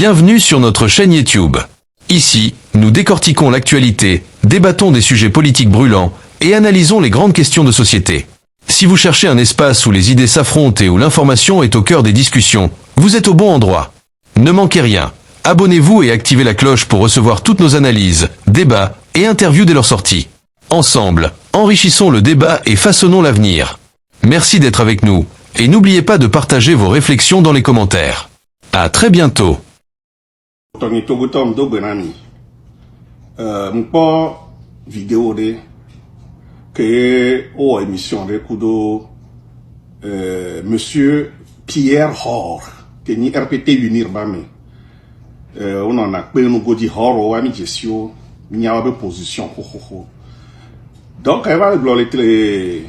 Bienvenue sur notre chaîne YouTube. Ici, nous décortiquons l'actualité, débattons des sujets politiques brûlants et analysons les grandes questions de société. Si vous cherchez un espace où les idées s'affrontent et où l'information est au cœur des discussions, vous êtes au bon endroit. Ne manquez rien. Abonnez-vous et activez la cloche pour recevoir toutes nos analyses, débats et interviews dès leur sortie. Ensemble, enrichissons le débat et façonnons l'avenir. Merci d'être avec nous et n'oubliez pas de partager vos réflexions dans les commentaires. À très bientôt. Vidéo de que au émission de kudo monsieur Pierre Hor que ni RPT unir bame on en a nous godi Hor wa mi gestion ni a position ho donc elle va le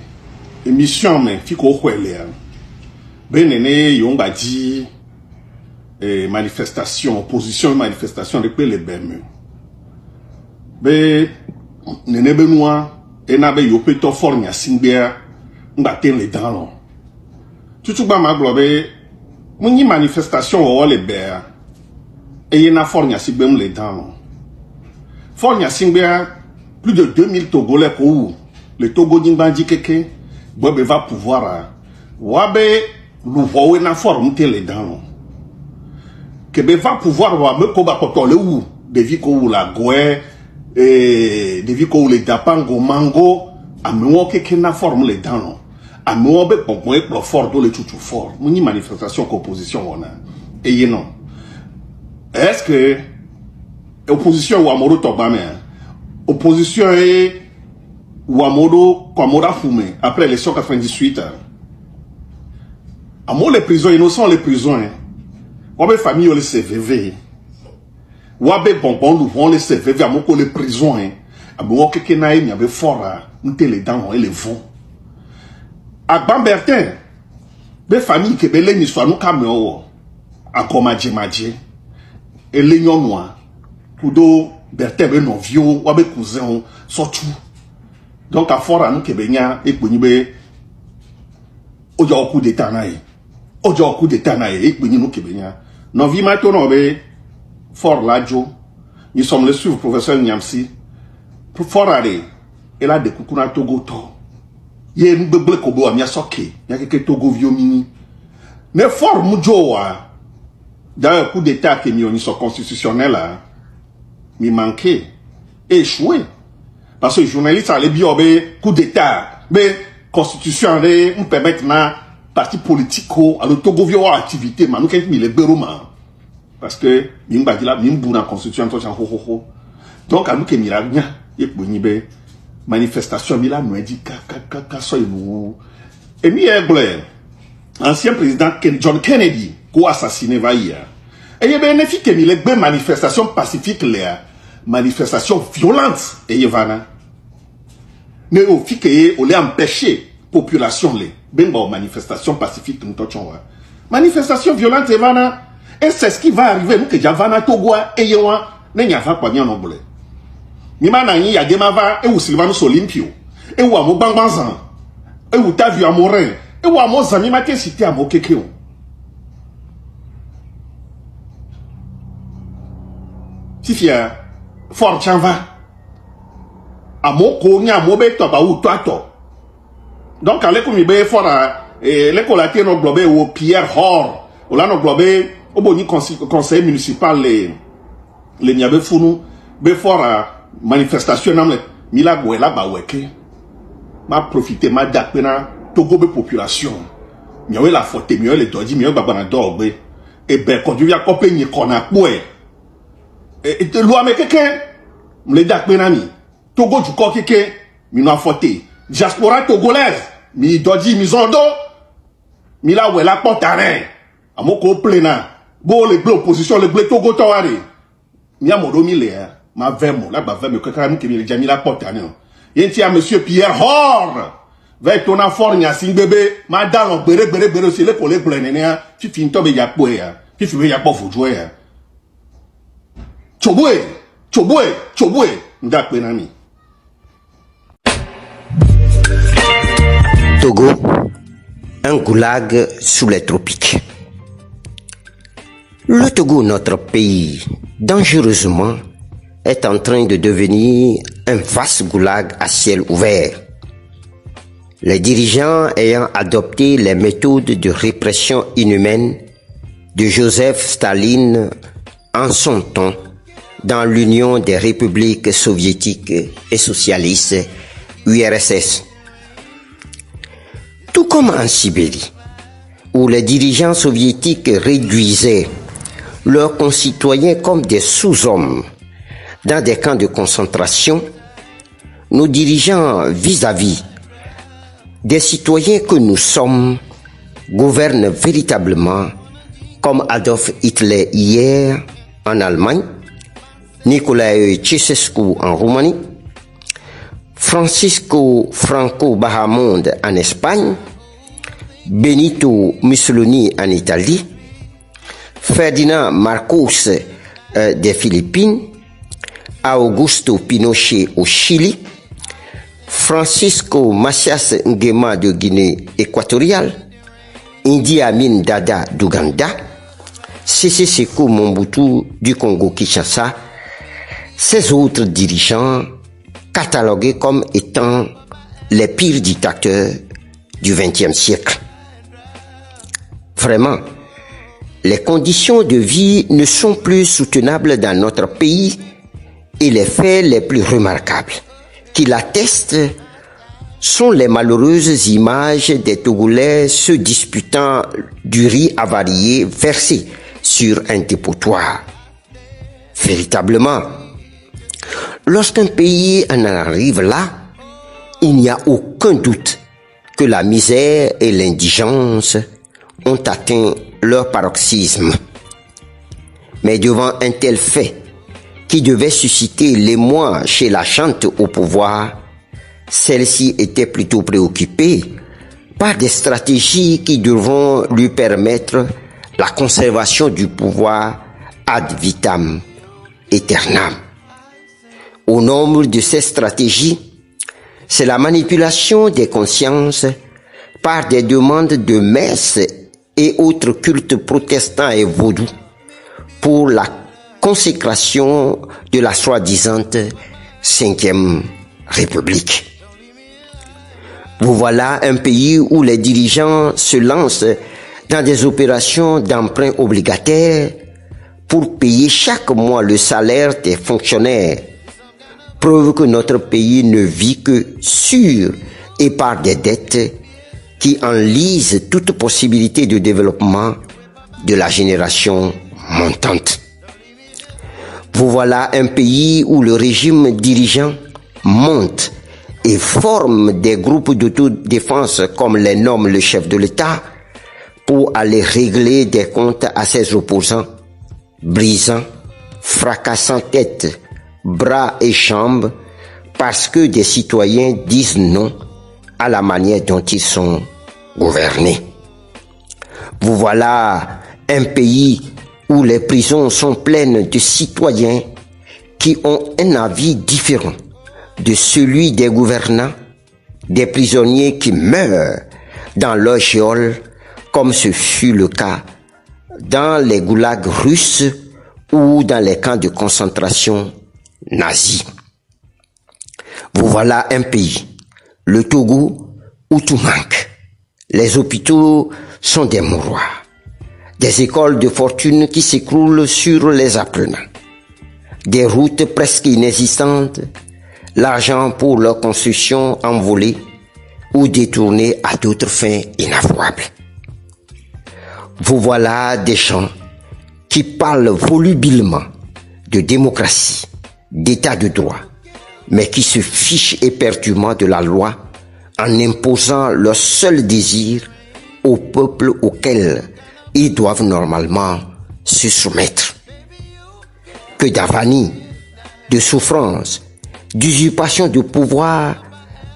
émission mais fiko kwele benene yomba di manifestation opposition manifestation de les BME be nene benoa enabe yopeto fornya singbea mbaten le dans tutu ba maglobe munyi manifestation o le bea eyena fornya sigbem le dans fornya singbea plus de 2000 Togolais pour le Togo dingbanji keke bobe va pouvoir wabe louvo na forme te le dans kebe va pouvoir wa me ko ba potole ou devi ko la goe et devi ko le dapango mango amewo keke na forme le dans amewo be ponpon e pro fort do le tutu fort muni manifestation opposition ona et ye non est-ce que opposition ou amoro tobame opposition et ou amoro komora fume après l'élection 98 amo les prisons innocents les prisons wabe famille le CVV wabe bonbon nous vont les CVV amoko les prisons abo keke na emi abe fora nte les dents et les vont agban Bertin be famille ke be le ni so nu kameo akoma djemaje et le nyonwa kudo Bertin be no vio wabe cousin sotu donc a fora nu ke be nya ekponi be ojo coup d'état na e ojo coup d'état na e ekponi nu ke be nya non vi mato no be fort lajo nous sommes le suivre professeur Nyamsi pour fort aller et là de kukuna Togo to ye mbebe ko bo amia soke ya keke Togo vio mini mais fort mujo wa dans coup d'état que mi oni so constitutionnel là mi manqué échoué parce que journaliste allait bien be coup d'état mais constitution de nous permettre na parti politique à le Togo vio activité manu ken mi le beroma parce que mimba dila mimbu na constitution to chan ho donc à nous que miragna et bonibe manifestation mila no dit ka so nous et mi egle ancien président John Kennedy ko assassiné va hier et il bénéficie que mi le manifestation pacifique les manifestation violente et yevana mais au fi que on les empêcher population les benba manifestation pacifique nous to chon manifestation violente yevana. Et c'est ce qui va arriver, nous que Javana Togoa et Yewa, n'est pas quoi bien noble. Nimana y a Gemava et ou Sylvanus Olympio, et ou Amo Bangbanzan, et ou Tavu Amorin, et ou Amo Zamimate cité à Mokekeo. Si fier, Fort Chanva, Amo Konya Mobe Toba ou Toato. Donc, à l'école, il y fort à l'école à Tien Globé ou Pierre Hor, ou là, Globé. Au boni conseil municipal les niabe funu be fora manifestation namle mila gwela ba weke ma profiter ma dakpena Togo be population miawe la fote miawe le doji miawe baba na dogbe e be kondu ya kope ni kona boe e te loi me keke mle dakpena mi Togo du ko keke mi no fote diaspora togolaise mi doji mi zondo mila wela potare amoko plena bo le blé opposition le blé Togo tawari mi amodo mi le ma vemo la ba vemo kaka mi ke mi jami la porte ane yenti a monsieur Pierre Hor va tona fornya singbebe ma dalon bere se le ko le blé nene fi fin to be ya po ya fi fi be ya po fojo ya chobwe nda pe na mi Togo, un goulag sous les tropiques. Le Togo, notre pays, dangereusement, est en train de devenir un vaste goulag à ciel ouvert. Les dirigeants ayant adopté les méthodes de répression inhumaine de Joseph Staline en son temps dans l'Union des républiques soviétiques et socialistes URSS. Tout comme en Sibérie, où les dirigeants soviétiques réduisaient leurs concitoyens comme des sous-hommes dans des camps de concentration, nos dirigeants vis-à-vis des citoyens que nous sommes gouvernent véritablement comme Adolf Hitler hier en Allemagne, Nicolae Ceausescu en Roumanie, Francisco Franco Bahamonde en Espagne, Benito Mussolini en Italie, Ferdinand Marcos des Philippines, Augusto Pinochet au Chili, Francisco Macias Nguema de Guinée équatoriale, Idi Amin Dada d'Ouganda, Sese Seko Mobutu du Congo-Kinshasa, ces autres dirigeants catalogués comme étant les pires dictateurs du XXe siècle. Vraiment, les conditions de vie ne sont plus soutenables dans notre pays et les faits les plus remarquables qui l'attestent sont les malheureuses images des Togolais se disputant du riz avarié versé sur un dépotoir. Véritablement, lorsqu'un pays en arrive là, il n'y a aucun doute que la misère et l'indigence ont atteint leur paroxysme. Mais devant un tel fait, qui devait susciter l'émoi chez la chante au pouvoir, celle-ci était plutôt préoccupée par des stratégies qui devront lui permettre la conservation du pouvoir ad vitam aeternam. Au nombre de ces stratégies, c'est la manipulation des consciences par des demandes de messes et autres cultes protestants et vaudous pour la consécration de la soi-disant 5e République. Vous voilà un pays où les dirigeants se lancent dans des opérations d'emprunt obligataire pour payer chaque mois le salaire des fonctionnaires. Preuve que notre pays ne vit que sur et par des dettes qui enlisent toute possibilité de développement de la génération montante. Vous voilà un pays où le régime dirigeant monte et forme des groupes d'autodéfense comme les nomme le chef de l'État pour aller régler des comptes à ses opposants, brisant, fracassant tête, bras et jambes parce que des citoyens disent non à la manière dont ils sont gouvernés. Vous voilà un pays où les prisons sont pleines de citoyens qui ont un avis différent de celui des gouvernants, des prisonniers qui meurent dans leur geôle, comme ce fut le cas dans les goulags russes ou dans les camps de concentration nazis. Vous voilà un pays, le Togo, où tout manque. Les hôpitaux sont des mouroirs, des écoles de fortune qui s'écroulent sur les apprenants, des routes presque inexistantes, l'argent pour leur construction envolé ou détourné à d'autres fins inavouables. Vous voilà des gens qui parlent volublement de démocratie, d'état de droit, mais qui se fichent éperdument de la loi en imposant leur seul désir au peuple auquel ils doivent normalement se soumettre. Que d'avanie, de souffrance, d'usurpation de pouvoir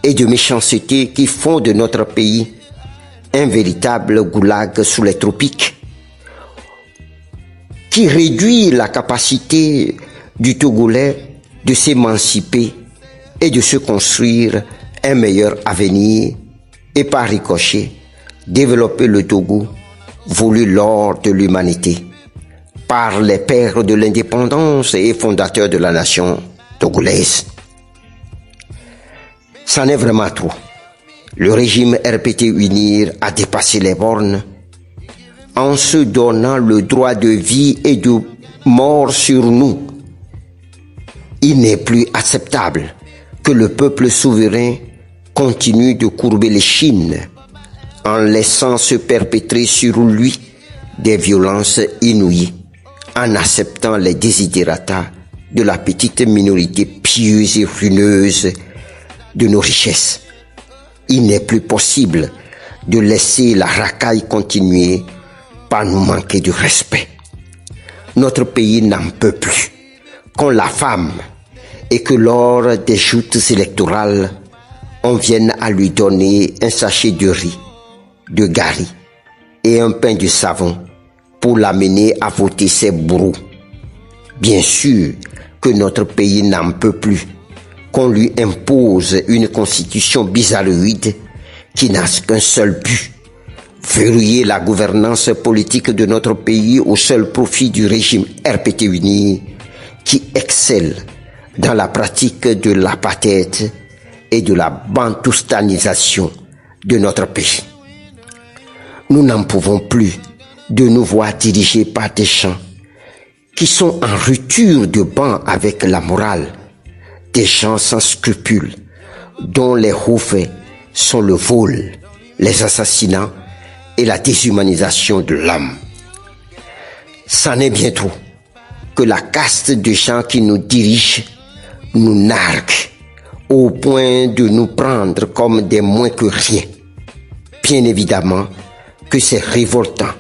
et de méchanceté qui font de notre pays un véritable goulag sous les tropiques, qui réduit la capacité du Togolais de s'émanciper et de se construire un meilleur avenir et par ricochet développer le Togo voulu l'or de l'humanité par les pères de l'indépendance et fondateurs de la nation togolaise. C'en est vraiment trop. Le régime RPT UNIR a dépassé les bornes en se donnant le droit de vie et de mort sur nous. Il n'est plus acceptable que le peuple souverain continue de courber l'échine en laissant se perpétrer sur lui des violences inouïes, en acceptant les desiderata de la petite minorité pieuse et ruineuse de nos richesses. Il n'est plus possible de laisser la racaille continuer par nous manquer de respect. Notre pays n'en peut plus qu'on l'affame et que lors des joutes électorales, on vienne à lui donner un sachet de riz, de gari et un pain de savon pour l'amener à voter ses bourreaux. Bien sûr que notre pays n'en peut plus qu'on lui impose une constitution bizarroïde qui n'a qu'un seul but: verrouiller la gouvernance politique de notre pays au seul profit du régime RPT UNIR qui excelle dans la pratique de l'apartheid et de la bantoustanisation de notre pays. Nous n'en pouvons plus de nous voir dirigés par des gens qui sont en rupture de banc avec la morale, des gens sans scrupules, dont les hauts faits sont le vol, les assassinats et la déshumanisation de l'homme. C'en est bien trop que la caste de gens qui nous dirigent nous nargue au point de nous prendre comme des moins que rien. Bien évidemment que c'est révoltant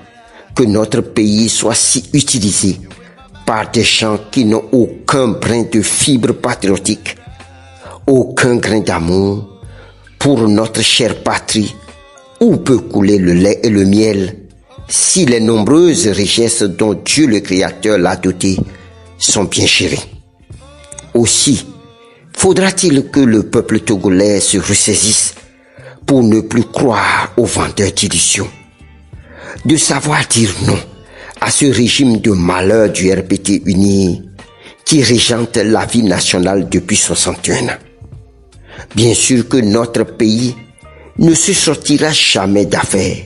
que notre pays soit si utilisé par des gens qui n'ont aucun brin de fibre patriotique, aucun grain d'amour pour notre chère patrie, où peut couler le lait et le miel si les nombreuses richesses dont Dieu le Créateur l'a doté sont bien gérées. Aussi, faudra-t-il que le peuple togolais se ressaisisse pour ne plus croire aux vendeurs d'illusions, de savoir dire non à ce régime de malheur du RPT UNIR qui régente la vie nationale depuis 61 ans. Bien sûr que notre pays ne se sortira jamais d'affaire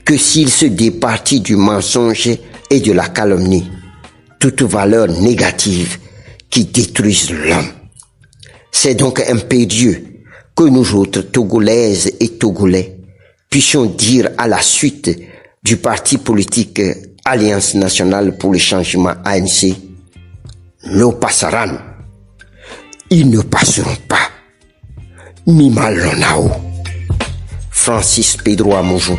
que s'il se départit du mensonge et de la calomnie, toute valeur négative qui détruisent l'homme. C'est donc impérieux que nous autres Togolaises et Togolais puissions dire à la suite du parti politique Alliance nationale pour le changement ANC, no pasarán. Ils ne passeront pas. Mi mal lonao. Francis Pedro Amojo.